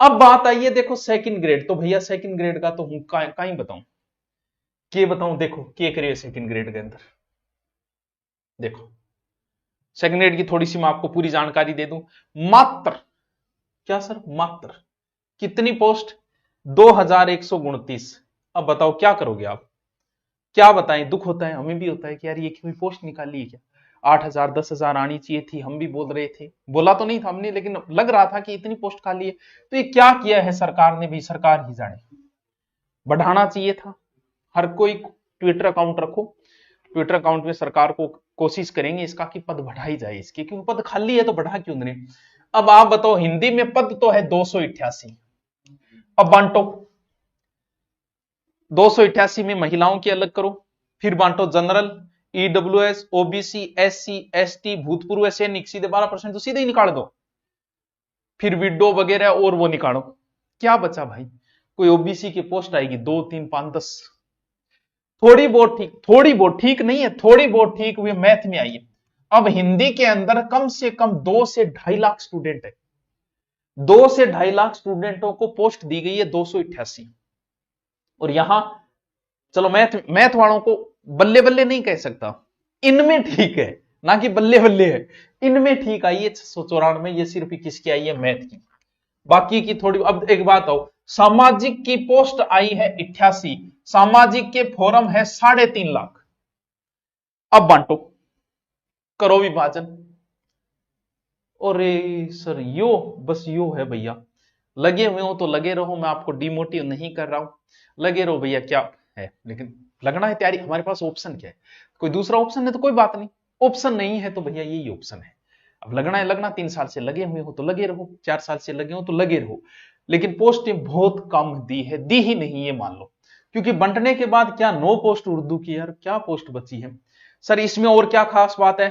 अब बात आई है देखो सेकंड ग्रेड, तो भैया सेकंड ग्रेड का तो हूं कहीं बताऊं, के बताऊं, देखो के करिए सेकंड ग्रेड के अंदर। देखो सेकंड ग्रेड की थोड़ी सी मैं आपको पूरी जानकारी दे दूं। मात्र, क्या सर, मात्र कितनी पोस्ट? 2129। अब बताओ क्या करोगे आप, क्या बताएं, दुख होता है, हमें भी होता है कि यार ये कोई पोस्ट निकाली है क्या, 8,000 10,000 आनी चाहिए थी, हम भी बोल रहे थे, बोला तो नहीं था हमने, लेकिन लग रहा था कि इतनी पोस्ट खाली है। तो ये क्या किया है सरकार ने भी, सरकार ही जाने, बढ़ाना चाहिए था। हर कोई ट्विटर अकाउंट रखो, ट्विटर अकाउंट में सरकार को कोशिश करेंगे इसका कि पद बढ़ाई जाए इसके, क्योंकि पद खाली है तो बढ़ा क्यों नहीं। अब आप बताओ, हिंदी में पद तो है 288, अब बांटो, 288 में महिलाओं की अलग करो, फिर बांटो general, EWS, OBC, SC, ST, भूतपूर्व सैनिक, सीधे 12% तो सीधे ही निकाल दो, फिर विडो वगैरह और वो निकालो, क्या बचा भाई? कोई ओबीसी की पोस्ट आएगी 2 3 5 10, थोड़ी बहुत ठीक, थोड़ी बहुत ठीक नहीं है, थोड़ी बहुत ठीक हुई मैथ में आई है। अब हिंदी के अंदर कम से कम 2 से 2.5 लाख स्टूडेंट है, 2 से 2.5 लाख स्टूडेंटों को पोस्ट दी गई है 288। और यहां चलो मैथ मैथ वालों को बल्ले बल्ले नहीं कह सकता, इनमें ठीक है, ना कि बल्ले बल्ले है, इनमें ठीक आई है 694, ये सिर्फ किसकी आई है, मैथ की। बाकी की थोड़ी, अब एक बात आओ, सामाजिक की पोस्ट आई है 88, सामाजिक के फॉरम है 3.5 लाख। अब बांटो, करो विभाजन। अरे सर यो, बस यो है भैया, लगे हुए हो तो लगे रहो, मैं आपको डिमोटिव नहीं कर रहा हूं, लगे रहो भैया, क्या है, लेकिन लगना है तैयारी, हमारे पास ऑप्शन क्या है, कोई दूसरा ऑप्शन है तो कोई बात नहीं, ऑप्शन नहीं है तो भैया यही ऑप्शन है। अब लगना है लगना, 3 साल से लगे हुए हो तो लगे रहो, 4 साल से लगे हो तो लगे रहो, लेकिन पोस्टें बहुत कम दी है, दी ही नहीं ये मान लो, क्योंकि बंटने के बाद क्या 9 पोस्ट उर्दू की, यार क्या पोस्ट बची है सर। इसमें और क्या खास बात है,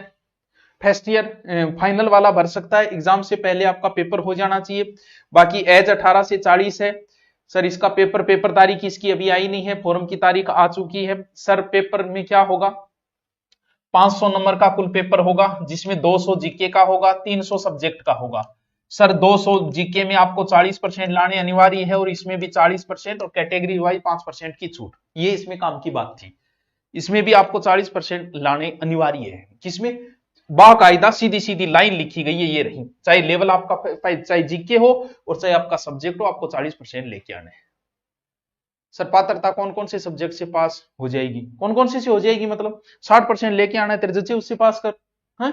फर्स्ट ईयर फाइनल वाला भर सकता है, एग्जाम से पहले आपका पेपर हो जाना चाहिए। बाकी एज 18 से 40 है सर, इसका पेपर तारीख इसकी अभी आई नहीं है, फॉर्म की तारीख आ चुकी है सर। पेपर में क्या होगा, 500 नंबर का कुल पेपर होगा, जिसमें 200 जीके का होगा, 300 सब्जेक्ट का होगा सर। 200 जीके में आपको 40% लाने अनिवार्य है, और इसमें भी 40% और कैटेगरी वाइज 5% की छूट, ये इसमें काम की बात थी। इसमें भी आपको 40% लाने अनिवार्य है, किसमें, बाकायदा सीधी सीधी लाइन लिखी गई है, ये रही, चाहे लेवल आपका चाहे जीके हो और चाहे आपका सब्जेक्ट हो, आपको 40% लेके आना है सर। पात्रता कौन कौन से सब्जेक्ट से पास हो जाएगी, कौन कौन से हो जाएगी, मतलब 60% लेके आना है तेरे जच्चे, उससे पास कर, है?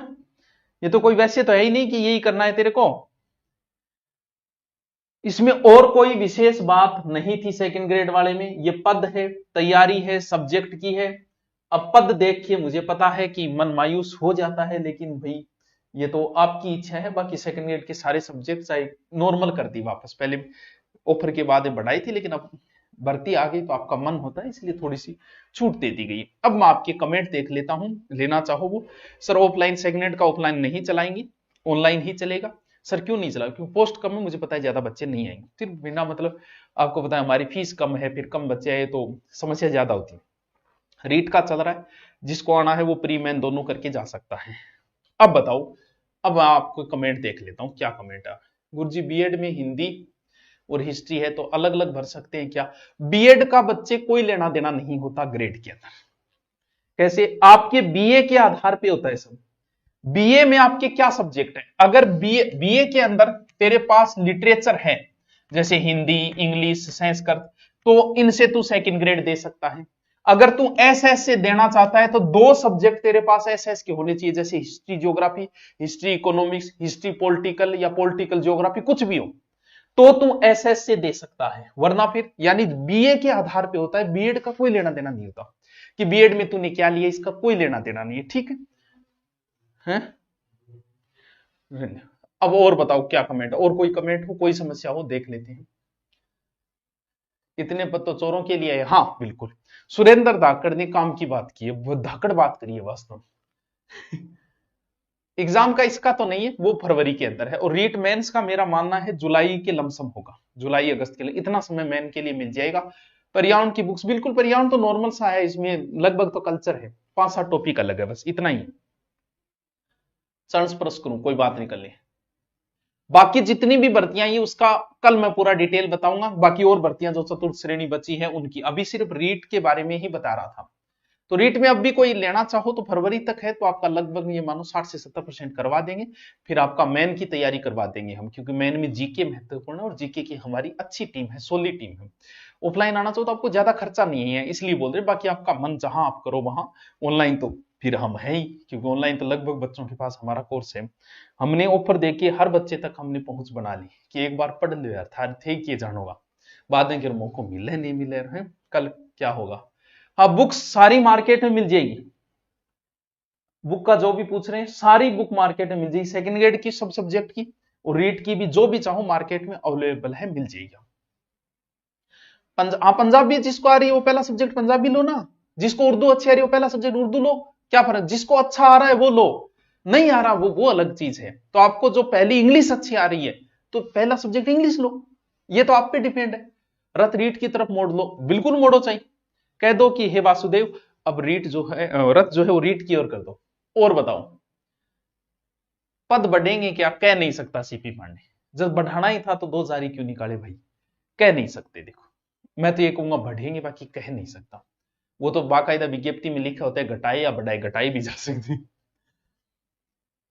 ये तो कोई वैसे तो है ही नहीं कि यही करना है तेरे को। इसमें और कोई विशेष बात नहीं थी सेकंड ग्रेड वाले में, ये पद है, तैयारी है, सब्जेक्ट की है। अब पद देख के मुझे पता है कि मन मायूस हो जाता है, लेकिन भाई ये तो आपकी इच्छा है। बाकी सेकंड ग्रेड के सारे सब्जेक्ट चाहे नॉर्मल कर दी वापस, पहले ऑफर के बाद बढ़ाई थी, लेकिन अब भर्ती आ गई तो आपका मन होता है, इसलिए थोड़ी सी छूट दे दी गई। अब मैं आपके कमेंट देख लेता हूं, लेना चाहो वो। सर ऑफलाइन सेकंड ग्रेड का ऑफलाइन नहीं चलाएंगे, ऑनलाइन ही चलेगा। सर क्यों नहीं चला, क्योंकि पोस्ट कम है, मुझे पता है ज्यादा बच्चे नहीं आएंगे, फिर बिना मतलब आपको पता है हमारी फीस कम है, फिर कम बच्चे आए तो समस्या ज्यादा होती है। रीट का चल रहा है, जिसको आना है वो प्री मैन दोनों करके जा सकता है। अब बताओ, अब आपको कमेंट देख लेता हूं, क्या कमेंट है। गुरुजी बीएड में हिंदी और हिस्ट्री है तो अलग अलग भर सकते हैं क्या? बीएड का बच्चे कोई लेना देना नहीं होता ग्रेड के अंदर, कैसे आपके बीए के आधार पे होता है सब। बीए में आपके क्या सब्जेक्ट है, अगर बीए के अंदर तेरे पास लिटरेचर है, जैसे हिंदी, इंग्लिश, संस्कृत, तो इनसे तू सेकंड ग्रेड दे सकता है। अगर तू एसएस से देना चाहता है तो 2 सब्जेक्ट तेरे पास एसएस के होने चाहिए, जैसे history geography, history economics, history political या पॉलिटिकल ज्योग्राफी, कुछ भी हो तो तू एसएस से दे सकता है। वरना फिर यानी बीए के आधार पे होता है, बीएड का कोई लेना देना नहीं होता कि बीएड में तूने क्या लिया, इसका कोई लेना देना नहीं है, ठीक है? अब और बताओ क्या कमेंट, और कोई कमेंट हो, कोई समस्या हो, देख लेते हैं। इतने पद तो चोरों के लिए है, हाँ बिल्कुल, सुरेंद्र धाकड़ ने काम की बात की है, वो धाकड़ बात करी है वास्तव में। एग्जाम का इसका तो नहीं है, वो फरवरी के अंदर है, और रीट मेंस का मेरा मानना है जुलाई के लमसम होगा, जुलाई अगस्त के लिए इतना समय मेन के लिए मिल जाएगा। पर्यावरण की बुक्स, बिल्कुल पर्यावरण तो नॉर्मल सा है, इसमें लगभग तो कल्चर है, 5-7 टॉपिक अलग है, बस इतना ही। संस्पर्श करूं कोई बात नहीं कर ले, बाकी जितनी भी भर्तियां ये उसका कल मैं पूरा डिटेल बताऊंगा। बाकी और भर्तियां जो चतुर्थ श्रेणी बची है उनकी, अभी सिर्फ रीट के बारे में ही बता रहा था। तो रीट में अब भी कोई लेना चाहो तो फरवरी तक है, तो आपका लगभग ये मानो 60 से 70% करवा देंगे। फिर आपका मेन की तैयारी करवा देंगे हम, क्योंकि मेन में जीके महत्वपूर्ण है और जीके की हमारी अच्छी टीम है, सॉलिड टीम है। ऑफलाइन आना चाहो तो आपको ज्यादा खर्चा नहीं है, इसलिए बोल रहे। बाकी आपका मन जहां आप करो वहां। ऑनलाइन तो फिर हम है ही, क्योंकि ऑनलाइन तो लगभग बच्चों के पास हमारा कोर्स है। हमने ऑफर देके हर बच्चे तक हमने पहुंच बना ली कि एक बार पढ़ लो यार, था थे किए जानोगा, बाद में फिर मौको मिले नहीं मिले है, कल क्या होगा। हाँ, बुक्स सारी मार्केट में मिल जाएगी। बुक का जो भी पूछ रहे हैं सारी बुक मार्केट में मिल जाएगी, सेकंड ग्रेड की, सब सब्जेक्ट की, और रीट की भी, जो भी चाहो मार्केट में अवेलेबल है, मिल जाएगी। पंजाबी जिसको आ रही है वो पहला सब्जेक्ट पंजाबी लो ना, जिसको उर्दू अच्छी आ रही है वो पहला सब्जेक्ट उर्दू लो, क्या फर्क। जिसको अच्छा आ रहा है वो लो, नहीं आ रहा वो अलग चीज है। तो आपको जो पहली इंग्लिश अच्छी आ रही है तो पहला सब्जेक्ट इंग्लिश लो, ये तो आप पे डिपेंड है। रथ रीट की तरफ मोड़ लो, बिल्कुल मोड़ो, चाहिए कह दो कि हे वासुदेव अब रीट जो है, रथ जो है वो रीट की ओर कर दो। और बताओ पद बढ़ेंगे क्या, कह नहीं सकता सीपी पांडे। जब बढ़ाना ही था तो 2 जारी क्यों निकाले भाई, कह नहीं सकते। देखो मैं तो ये कहूंगा बढ़ेंगे, बाकी कह नहीं सकता। वो तो बाकायदा विज्ञप्ति में लिखा होता है घटाए या बढ़ाए, घटाई भी जा सकती।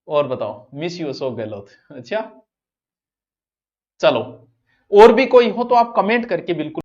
और बताओ मिस यू अशोक गहलोत। अच्छा चलो, और भी कोई हो तो आप कमेंट करके बिल्कुल